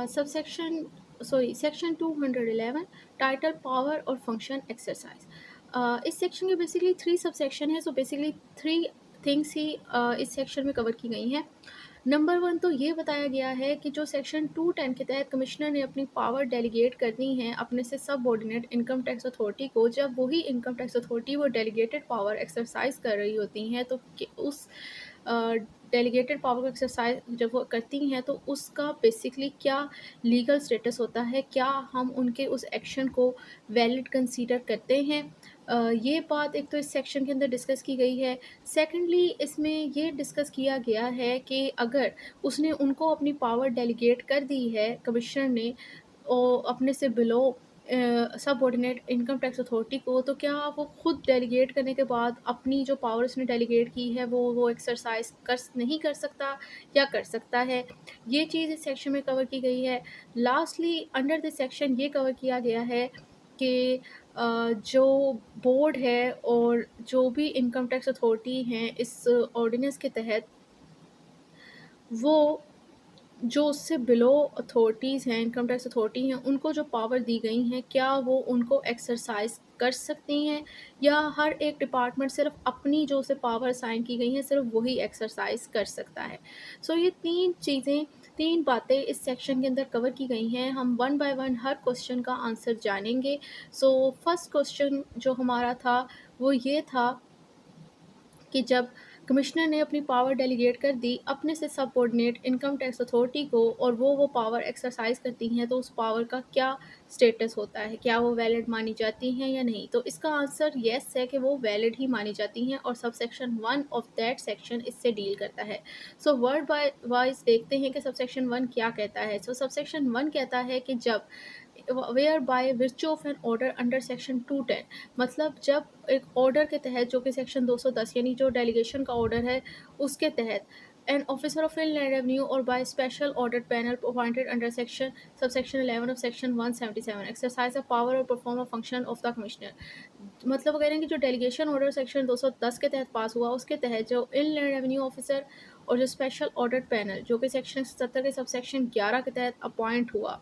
Subsection sorry section 211 title power और function exercise. इस section के बेसिकली थ्री सबसेक्शन है, सो बेसिकली थ्री थिंग्स ही इस सेक्शन में कवर की गई हैं। नंबर वन तो ये बताया गया है कि जो सेक्शन 210 के तहत कमिश्नर ने अपनी पावर डेलीगेट करनी है अपने से सबऑर्डिनेट इनकम टैक्स अथॉरिटी को, जब वही इनकम टैक्स अथॉरिटी वो डेलीगेटेड पावर एक्सरसाइज कर रही होती हैं तो उस डेलीगेटेड पावर को एक्सरसाइज जब वो करती हैं तो उसका बेसिकली क्या लीगल स्टेटस होता है, क्या हम उनके उस एक्शन को वैलिड कंसीडर करते हैं। ये बात एक तो इस सेक्शन के अंदर डिस्कस की गई है। सेकेंडली इसमें ये डिस्कस किया गया है कि अगर उसने उनको अपनी पावर डेलीगेट कर दी है कमिश्नर ने और अपने से below subordinate income tax authority को, तो क्या वो खुद डेलीगेट करने के बाद अपनी जो पावर उसने डेलीगेट की है वो एक्सरसाइज कर नहीं कर सकता या कर सकता है। ये चीज़ इस सेक्शन में कवर की गई है। लास्टली अंडर दिस सेक्शन ये कवर किया गया है कि जो बोर्ड है और जो भी इनकम टैक्स अथॉरिटी हैं इस ऑर्डिनेंस के तहत, वो जो उससे बिलो अथॉरिटीज़ हैं, इनकम टैक्स अथॉरिटी हैं, उनको जो पावर दी गई हैं, क्या वो उनको एक्सरसाइज कर सकती हैं या हर एक डिपार्टमेंट सिर्फ़ अपनी जो उसे पावर असाइन की गई हैं, सिर्फ़ वही एक्सरसाइज कर सकता है। सो ये 3 चीज़ें, 3 बातें इस सेक्शन के अंदर कवर की गई हैं। हम one by one her question का आंसर जानेंगे। सो फर्स्ट क्वेश्चन जो हमारा था, वो ये था कि जब कमिश्नर ने अपनी पावर डेलीगेट कर दी अपने से सबऑर्डिनेट इनकम टैक्स अथॉरिटी को और वो पावर एक्सरसाइज करती हैं, तो उस पावर का क्या स्टेटस होता है, क्या वो वैलिड मानी जाती हैं या नहीं। तो इसका आंसर येस है कि वो वैलिड ही मानी जाती हैं और सबसेक्शन 1 ऑफ दैट सेक्शन इससे डील करता है। सो वर्ड बाय वाइज देखते हैं कि सबसेक्शन 1 क्या कहता है। सो सबसेक्शन 1 कहता है कि जब where by virtue of an order under section 210, मतलब जब एक ऑर्डर के तहत जो कि सेक्शन 210 यानी जो डेलीगेशन का ऑर्डर है उसके तहत an officer of inland revenue और by special order panel appointed under section subsection 11 of section 177 exercise of power और perform a function of the commissioner. मतलब वो कह रहे हैं कि जो डेलीगेशन ऑर्डर सेक्शन 210 के तहत पास हुआ उसके तहत जो इनलैंड रेवेन्यू ऑफिसर और जो स्पेशल ऑर्डर पैनल जो कि सेक्शन 70 के सबसेक्शन 11 के तहत अपॉइंट हुआ,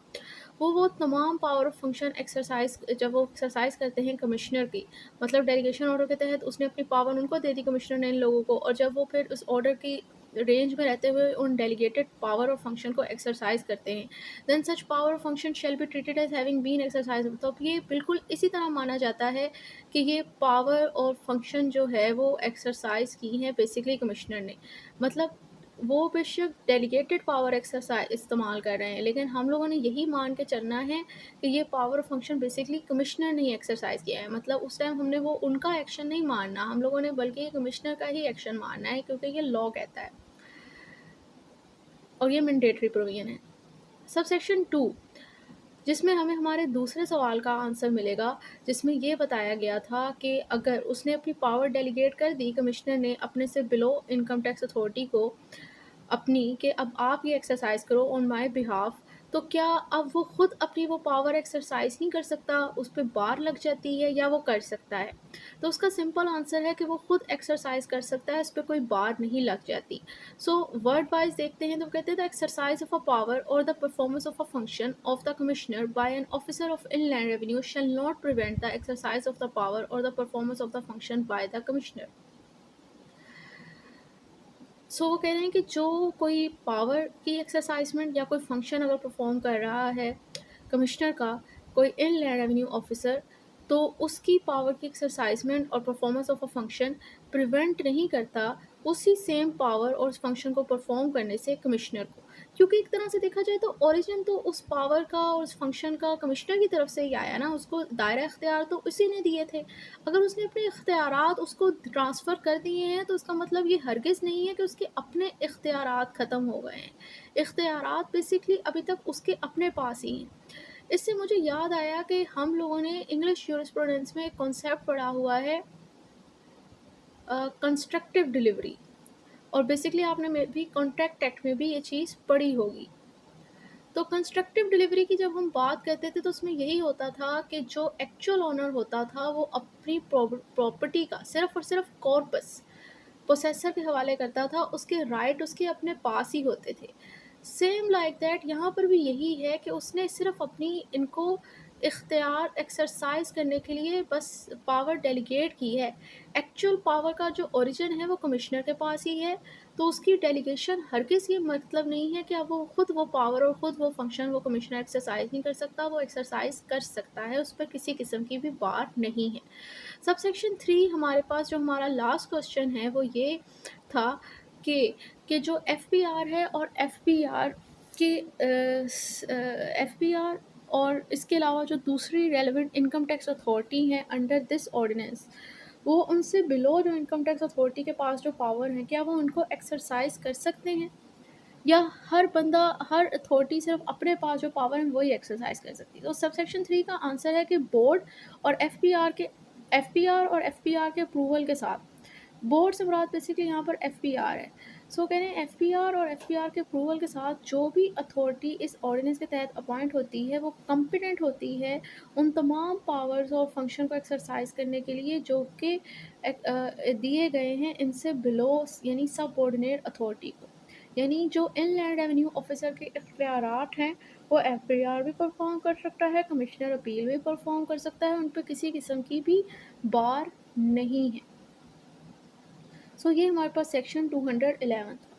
वो तमाम पावर ऑफ फंक्शन एक्सरसाइज जब वो एक्सरसाइज करते हैं कमिश्नर की, मतलब डेलीगेशन ऑर्डर के तहत उसने अपनी पावर उनको दे दी कमिश्नर ने इन लोगों को, और जब वो फिर उस ऑर्डर की रेंज में रहते हुए उन डेलीगेटेड पावर और फंक्शन को एक्सरसाइज करते हैं, then such power function shall be treated as having been exercise. तो अब ये बिल्कुल इसी तरह माना जाता है कि ये पावर और फंक्शन जो है वो एक्सरसाइज की हैं बेसिकली कमिश्नर ने। मतलब वो बेशक डेलीगेटेड पावर एक्सरसाइज इस्तेमाल कर रहे हैं, लेकिन हम लोगों ने यही मान के चलना है कि ये पावर फंक्शन बेसिकली कमिश्नर ने ही एक्सरसाइज किया है। मतलब उस टाइम हमने वो उनका एक्शन नहीं मानना हम लोगों ने, बल्कि ये कमिश्नर का ही एक्शन मानना है क्योंकि ये लॉ कहता है और ये मैंडेटरी प्रोविजन है। सबसेक्शन 2, जिसमें हमें हमारे दूसरे सवाल का आंसर मिलेगा, जिसमें ये बताया गया था कि अगर उसने अपनी पावर डेलीगेट कर दी कमिश्नर ने अपने से बिलो इनकम टैक्स अथॉरिटी को अपनी, कि अब आप ये एक्सरसाइज करो ऑन माय बिहाफ, तो क्या अब वो खुद अपनी वो पावर एक्सरसाइज नहीं कर सकता, उस पर बार लग जाती है या वो कर सकता है। तो उसका सिंपल आंसर है कि वो खुद एक्सरसाइज कर सकता है, इस पर कोई बार नहीं लग जाती। सो वर्ड वाइज देखते हैं तो कहते हैं the exercise of a power और the performance of a function of the commissioner by an officer of inland revenue shall not prevent the exercise of the power और the performance of the function by the commissioner. So वो कह रहे हैं कि जो कोई power की एक्सरसाइजमेंट या कोई फंक्शन अगर परफॉर्म कर रहा है कमिश्नर का, कोई इनलैंड रेवेन्यू ऑफिसर, तो उसकी पावर की एक्सरसाइजमेंट और performance of a function prevent नहीं करता उसी सेम पावर और उस फंक्शन को परफॉर्म करने से कमिश्नर को। क्योंकि एक तरह से देखा जाए तो ओरिजिन तो उस पावर का और उस फंक्शन का कमिश्नर की तरफ से ही आया ना, उसको दायरा इख्तियार तो उसी ने दिए थे। अगर उसने अपने इख्तियारात उसको ट्रांसफ़र कर दिए हैं तो इसका मतलब ये हरगिज़ नहीं है कि उसके अपने इख्तियारात ख़त्म हो गए हैं। इख्तियारात बेसिकली अभी तक उसके अपने पास ही हैं। इससे मुझे याद आया कि हम लोगों ने इंग्लिश यूरिस्प्रूडेंस में एक कॉन्सेप्ट पढ़ा हुआ है, कंस्ट्रक्टिव डिलीवरी, और बेसिकली आपने में भी कॉन्ट्रैक्ट एक्ट में भी ये चीज़ पढ़ी होगी। तो कंस्ट्रक्टिव डिलीवरी की जब हम बात करते थे तो उसमें यही होता था कि जो एक्चुअल ओनर होता था वो अपनी प्रॉपर्टी का सिर्फ़ और सिर्फ कॉर्पस पोसेसर के हवाले करता था, उसके राइट उसके अपने पास ही होते थे। सेम लाइक दैट यहाँ पर भी यही है कि उसने सिर्फ अपनी इनको इख्तियार एक्सरसाइज करने के लिए बस पावर डेलीगेट की है। एक्चुअल पावर का जो ओरिजिन है वो कमिश्नर के पास ही है, तो उसकी डेलीगेशन हर किसी मतलब नहीं है कि अब वो खुद वो पावर और खुद वो फंक्शन वो कमिश्नर एक्सरसाइज नहीं कर सकता, वो एक्सरसाइज कर सकता है, उस पर किसी किस्म की भी बात नहीं है। सबसेक्शन 3 हमारे पास जो हमारा लास्ट क्वेश्चन है वो ये था कि जो एफपीआर है और एफपीआर के एफपीआर और इसके अलावा जो दूसरी रेलेवेंट इनकम टैक्स अथॉरिटी हैं अंडर दिस ऑर्डिनेंस, वो उनसे बिलो जो इनकम टैक्स अथॉरिटी के पास जो पावर है, क्या वो उनको एक्सरसाइज कर सकते हैं, या हर बंदा हर अथॉरिटी सिर्फ अपने पास जो पावर है वही एक्सरसाइज कर सकती है। तो सबसेक्शन 3 का आंसर है कि बोर्ड और एफपीआर और एफपीआर के अप्रूवल के साथ, बोर्ड से मुराद बेसिकली यहाँ पर एफपीआर है। सो कह रहे हैं एफपीआर और एफपीआर के अप्रूवल के साथ जो भी अथॉरिटी इस ऑर्डिनेंस के तहत अपॉइंट होती है वो कॉम्पिटेंट होती है उन तमाम पावर्स और फंक्शन को एक्सरसाइज करने के लिए जो कि दिए गए हैं इनसे बिलो यानी सब ऑर्डिनेट अथॉरिटी को। यानी जो इनलैंड रेवेन्यू ऑफिसर के इख्तियारात हैं वो एफपीआर भी परफॉर्म कर सकता है, कमिश्नर अपील भी परफॉर्म कर सकता है, उन पर किसी किस्म की भी बार नहीं है। सो ये हमारे पास सेक्शन 211 था।